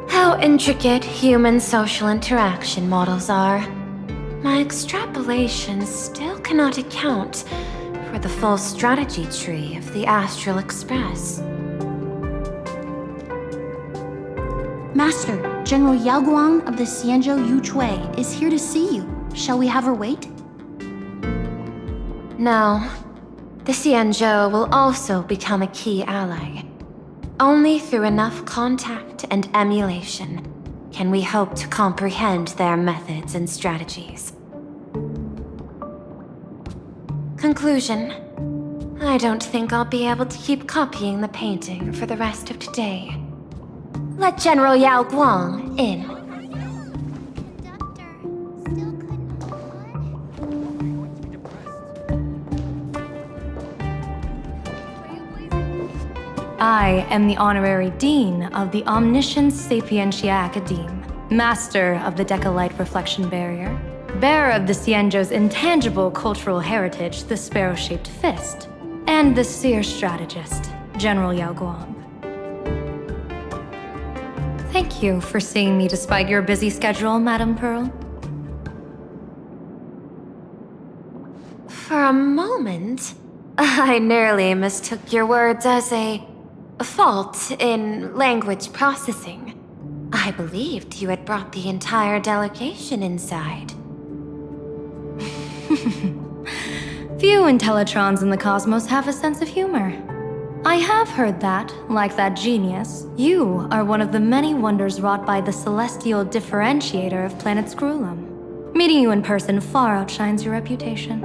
How intricate human social interaction models are. My extrapolations still cannot account for the full strategy tree of the Astral Express. Master, General Yao Guang of the Xianzhou Yuchui is here to see you. Shall we have her wait? No. The Xianzhou will also become a key ally. Only through enough contact and emulation can we hope to comprehend their methods and strategies. Conclusion. I don't think I'll be able to keep copying the painting for the rest of today. Let General Yao Guang in. I am the Honorary Dean of the Omniscience Sapientia Academe, Master of the Decalite Reflection Barrier, bearer of the Xianzhou's intangible cultural heritage, the Sparrow-Shaped Fist, and the Seer Strategist, General Yao Guang. Thank you for seeing me despite your busy schedule, Madame Pearl. For a moment, I nearly mistook your words as a fault in language processing. I believed you had brought the entire delegation inside. Few Intellitrons in the cosmos have a sense of humor. I have heard that, like that genius, you are one of the many wonders wrought by the celestial differentiator of planet Scrulum. Meeting you in person far outshines your reputation.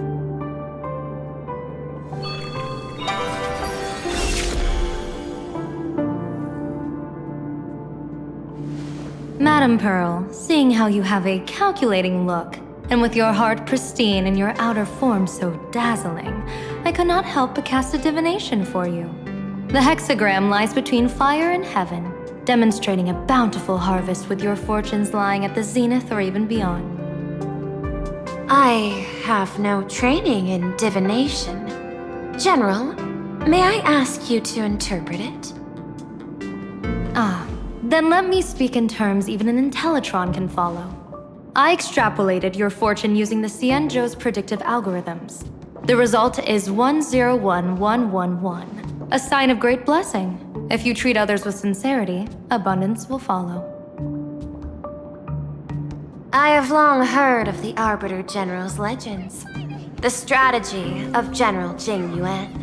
Madame Pearl, seeing how you have a calculating look, and with your heart pristine and your outer form so dazzling, I could not help but cast a divination for you. The hexagram lies between fire and heaven, demonstrating a bountiful harvest with your fortunes lying at the zenith or even beyond. I have no training in divination. General, May I ask you to interpret it? Then let me speak in terms even an Intellitron can follow. I extrapolated your fortune using the Cienjo's predictive algorithms. The result is 101111, a sign of great blessing. If you treat others with sincerity, abundance will follow. I have long heard of the Arbiter General's legends. The strategy of General Jing Yuan.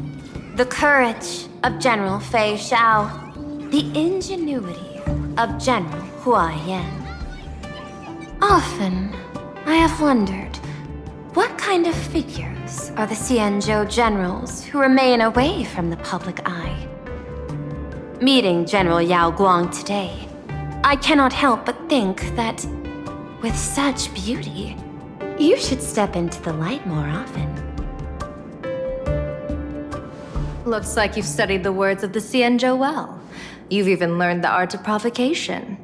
The courage of General Fei Xiao. The ingenuity of General Hua Yan. Often, I have wondered, what kind of figures are the Cienjo generals who remain away from the public eye? Meeting General Yao Guang today, I cannot help but think that, with such beauty, you should step into the light more often. Looks like you've studied the words of the Cienjo well. You've even learned the art of provocation.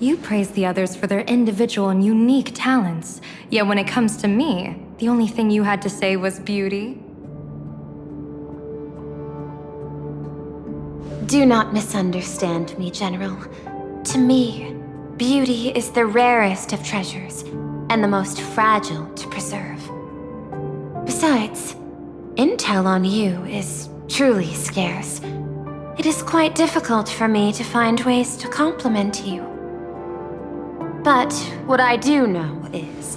You praise the others for their individual and unique talents, yet when it comes to me, the only thing you had to say was beauty. Do not misunderstand me, General. To me, beauty is the rarest of treasures and the most fragile to preserve. Besides, intel on you is truly scarce. It is quite difficult for me to find ways to compliment you. But what I do know is,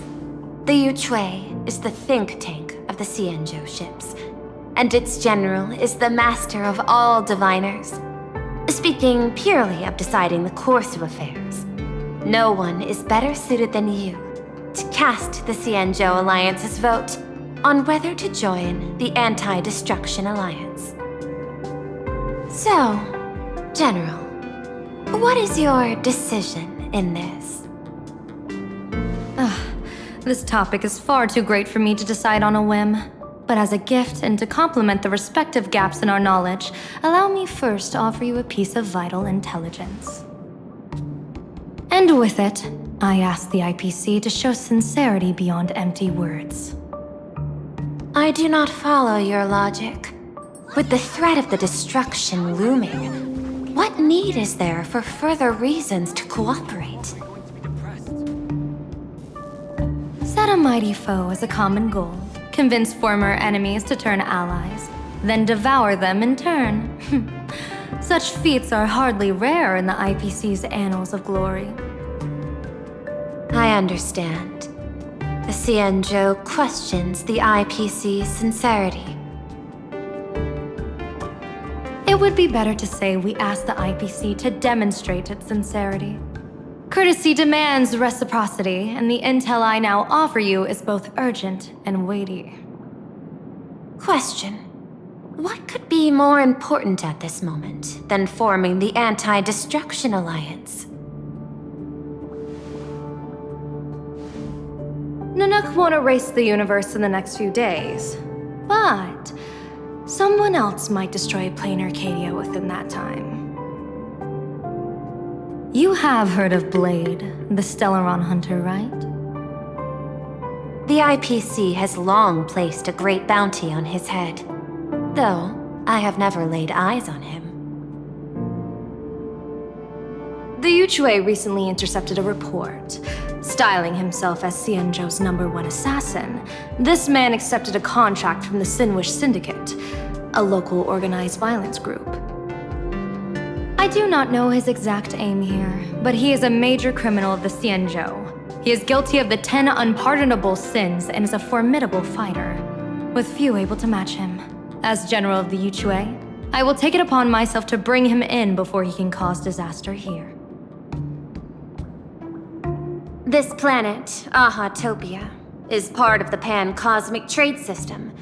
the Yuchui is the think tank of the Cienjo ships, and its general is the master of all diviners. Speaking purely of deciding the course of affairs, no one is better suited than you to cast the Cienjo Alliance's vote on whether to join the Anti-Destruction Alliance. So, General, what is your decision in this? This topic is far too great for me to decide on a whim. But as a gift and to complement the respective gaps in our knowledge, allow me first to offer you a piece of vital intelligence. And with it, I ask the IPC to show sincerity beyond empty words. I do not follow your logic. With the threat of the destruction looming, what need is there for further reasons to cooperate? Set a mighty foe as a common goal. Convince former enemies to turn allies, then devour them in turn. Such feats are hardly rare in the IPC's annals of glory. I understand. The Cienjo questions the IPC's sincerity. It would be better to say we ask the IPC to demonstrate its sincerity. Courtesy demands reciprocity, and the intel I now offer you is both urgent and weighty. Question. What could be more important at this moment than forming the Anti-Destruction Alliance? Nanook won't erase the universe in the next few days, but someone else might destroy Planarcadia within that time. You have heard of Blade, the Stellaron hunter, right? The IPC has long placed a great bounty on his head, though I have never laid eyes on him. The Yuchui recently intercepted a report. Styling himself as Cienjo's #1 assassin, this man accepted a contract from the Sinwish Syndicate, a local organized violence group. I do not know his exact aim here, but he is a major criminal of the Cienjo. He is guilty of the 10 unpardonable sins and is a formidable fighter, with few able to match him. As General of the Yuchui, I will take it upon myself to bring him in before he can cause disaster here. This planet, Ahatopia, is part of the Pan-Cosmic Trade System,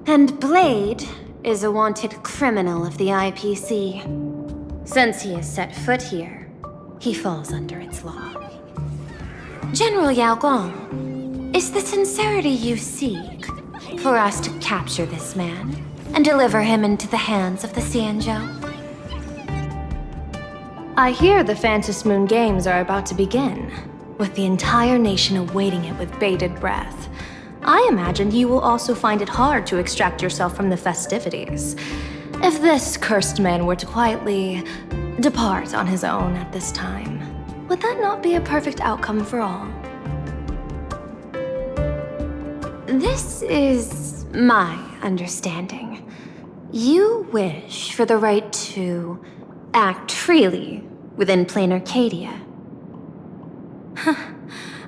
and Blade is a wanted criminal of the IPC. Since he has set foot here, he falls under its law. General Yao Guang, is the sincerity you seek for us to capture this man and deliver him into the hands of the Cienjo? I hear the Phantom Moon Games are about to begin, with the entire nation awaiting it with bated breath. I imagine you will also find it hard to extract yourself from the festivities. If this cursed man were to quietly depart on his own at this time, would that not be a perfect outcome for all? This is my understanding. You wish for the right to act freely within Planarcadia.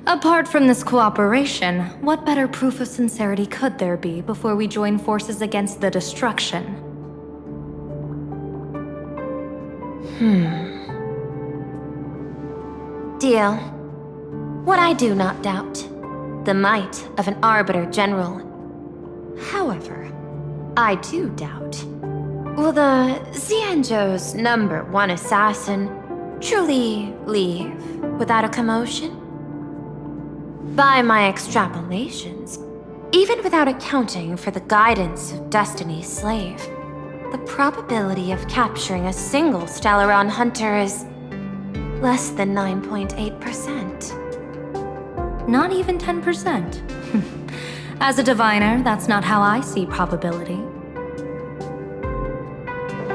Apart from this cooperation, what better proof of sincerity could there be before we join forces against the destruction? Deal. What I do not doubt, the might of an Arbiter General. However, I do doubt, will the Xianzhou's #1 assassin truly leave without a commotion? By my extrapolations, even without accounting for the guidance of Destiny's slave, the probability of capturing a single Stellaron hunter is less than 9.8%. Not even 10%. As a diviner, that's not how I see probability.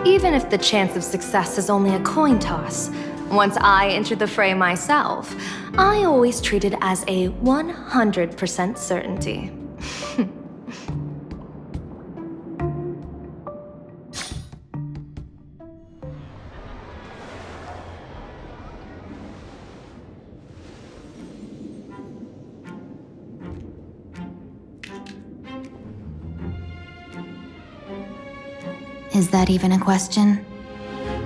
Even if the chance of success is only a coin toss, once I enter the fray myself, I always treat it as a 100% certainty. Is that even a question?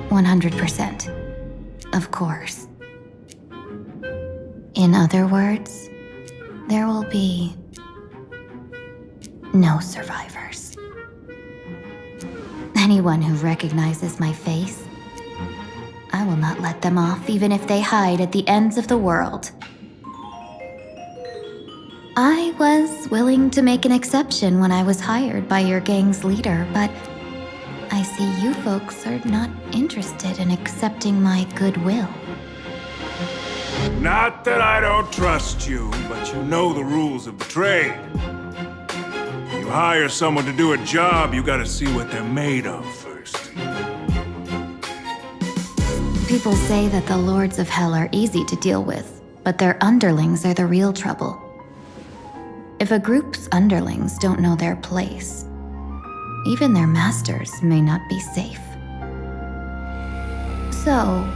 100%. Of course. In other words, there will be no survivors. Anyone who recognizes my face, I will not let them off even if they hide at the ends of the world. I was willing to make an exception when I was hired by your gang's leader, but I see you folks are not interested in accepting my goodwill. Not that I don't trust you, but you know the rules of the trade. You hire someone to do a job, you gotta see what they're made of first. People say that the Lords of Hell are easy to deal with, but their underlings are the real trouble. If a group's underlings don't know their place, even their masters may not be safe. So,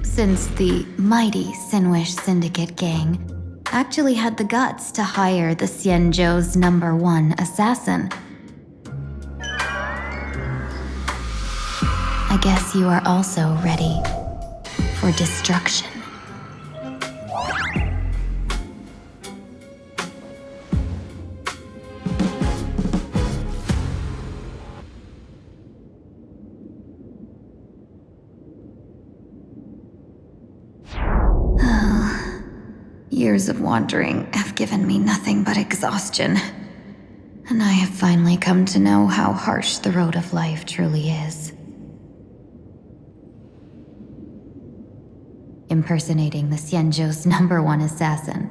since the mighty Sinwish Syndicate gang actually had the guts to hire the Xianzhou's #1 assassin, I guess you are also ready for destruction. Years of wandering have given me nothing but exhaustion, and I have finally come to know how harsh the road of life truly is. Impersonating the Xianzhou's #1 assassin,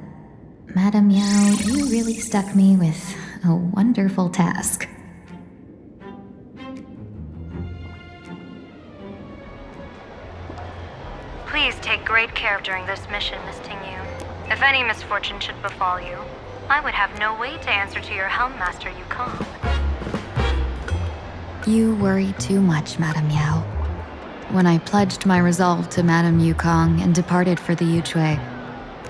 Madame Yao, you really stuck me with a wonderful task. Please take great care during this mission, Miss Tingyu. If any misfortune should befall you, I would have no way to answer to your Helmmaster Yukong. You worry too much, Madame Yao. When I pledged my resolve to Madame Yukong and departed for the Yuchui,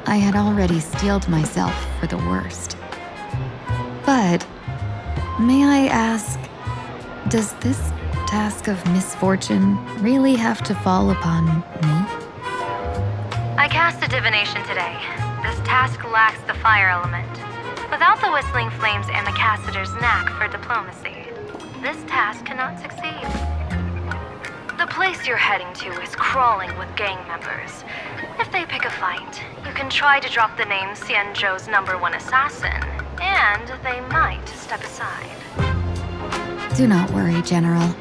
I had already steeled myself for the worst. But, may I ask, does this task of misfortune really have to fall upon me? I cast a divination today. This task lacks the fire element. Without the whistling flames and the caster's knack for diplomacy, this task cannot succeed. The place you're heading to is crawling with gang members. If they pick a fight, you can try to drop the name Xianzhou's #1 assassin, and they might step aside. Do not worry, General.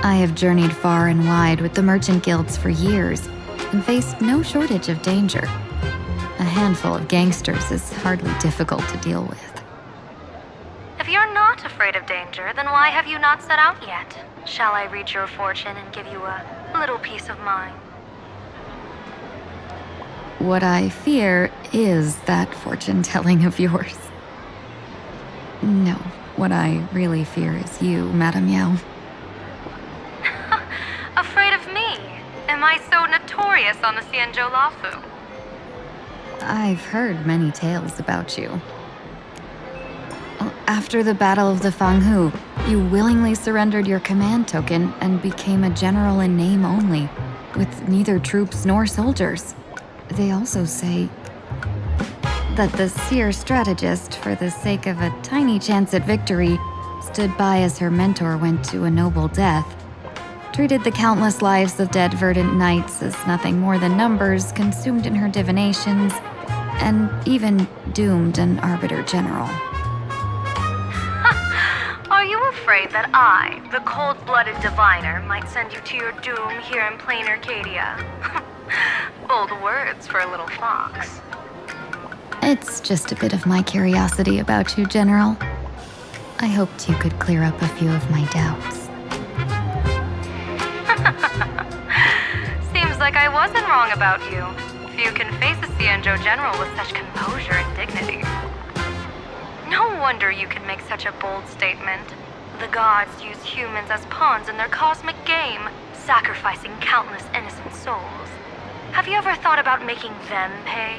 I have journeyed far and wide with the merchant guilds for years and faced no shortage of danger. A handful of gangsters is hardly difficult to deal with. not afraid of danger, then why have you not set out yet? Shall I read your fortune and give you a little peace of mind? What I fear is that fortune-telling of yours. No, what I really fear is you, Madame Yao. Afraid of me? Am I so notorious on the Xianzhou Lafu? I've heard many tales about you. After the Battle of the Fanghu, you willingly surrendered your command token and became a general in name only, with neither troops nor soldiers. They also say that the seer strategist, for the sake of a tiny chance at victory, stood by as her mentor went to a noble death, treated the countless lives of dead verdant knights as nothing more than numbers consumed in her divinations, and even doomed an arbiter general. Are you afraid that I, the cold-blooded diviner, might send you to your doom here in Planarcadia? Bold words for a little fox. It's just a bit of my curiosity about you, General. I hoped you could clear up a few of my doubts. Seems like I wasn't wrong about you. Few can face a Xianzhou general with such composure and dignity. No wonder you can make such a bold statement. The gods use humans as pawns in their cosmic game, sacrificing countless innocent souls. Have you ever thought about making them pay?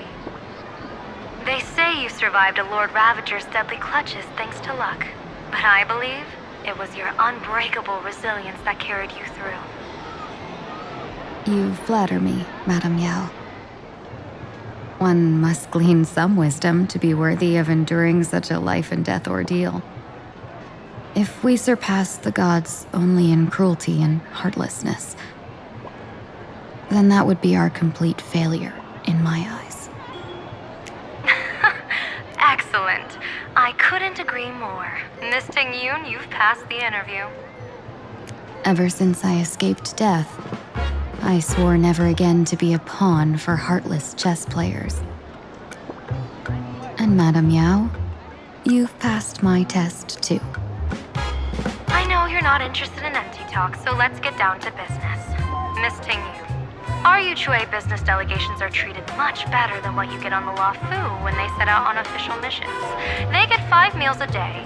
They say you survived a Lord Ravager's deadly clutches thanks to luck, but I believe it was your unbreakable resilience that carried you through. You flatter me, Madame Yao. One must glean some wisdom to be worthy of enduring such a life-and-death ordeal. If we surpass the gods only in cruelty and heartlessness, then that would be our complete failure, in my eyes. Excellent. I couldn't agree more. Miss Ting-Yun, you've passed the interview. Ever since I escaped death, I swore never again to be a pawn for heartless chess players. And Madame Yao, you've passed my test too. I know you're not interested in empty talk, so let's get down to business. Miss Ting-Yun, our Yuchue business delegations are treated much better than what you get on the Lafu when they set out on official missions. They get 5 meals a day.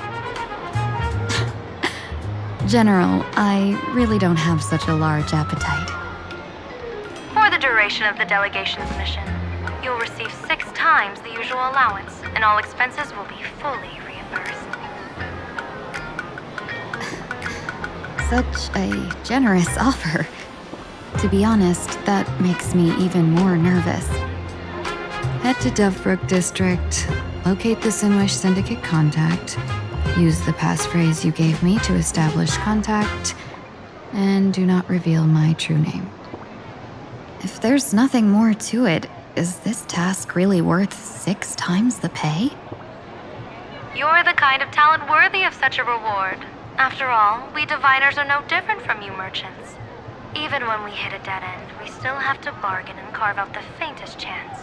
General, I really don't have such a large appetite. For the duration of the delegation's mission, you'll receive 6 times the usual allowance, and all expenses will be fully reimbursed. Such a generous offer. To be honest, that makes me even more nervous. Head to Dovebrook District, locate the Sinwish Syndicate contact, use the passphrase you gave me to establish contact, and do not reveal my true name. If there's nothing more to it, is this task really worth 6 times the pay? You're the kind of talent worthy of such a reward. After all, we diviners are no different from you merchants. Even when we hit a dead end, we still have to bargain and carve out the faintest chance.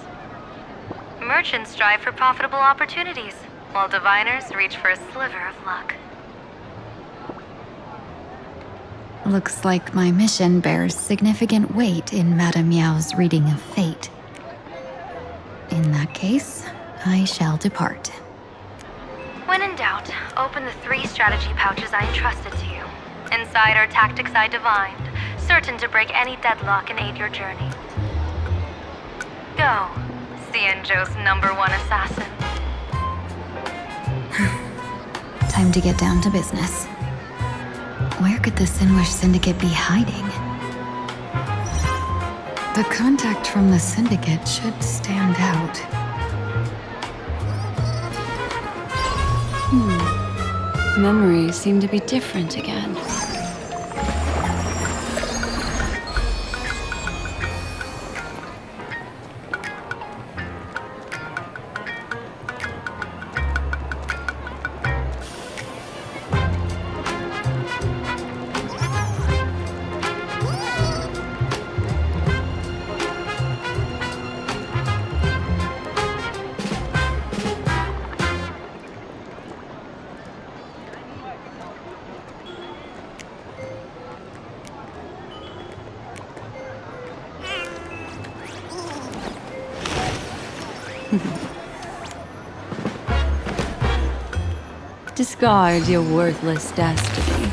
Merchants strive for profitable opportunities, while diviners reach for a sliver of luck. Looks like my mission bears significant weight in Madame Yao's reading of fate. In that case, I shall depart. When in doubt, open the 3 strategy pouches I entrusted to you. Inside are tactics I divined, certain to break any deadlock and aid your journey. Go, Xianzhou's #1 assassin. Time to get down to business. Where could the Sinwish Syndicate be hiding? The contact from the Syndicate should stand out. Memories seem to be different again. Discard your worthless destiny.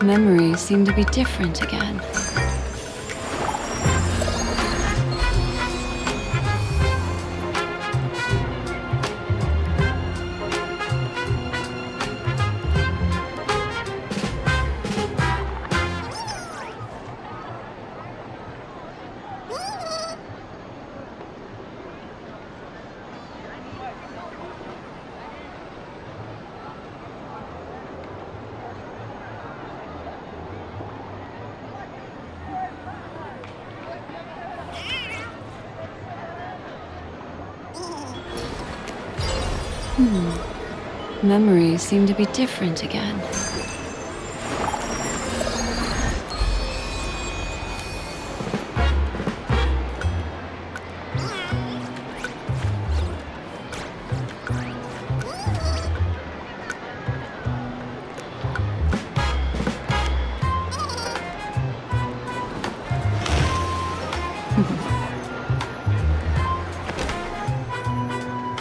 Memories seem to be different again. Memories seem to be different again.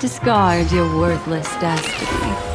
Discard your worthless destiny.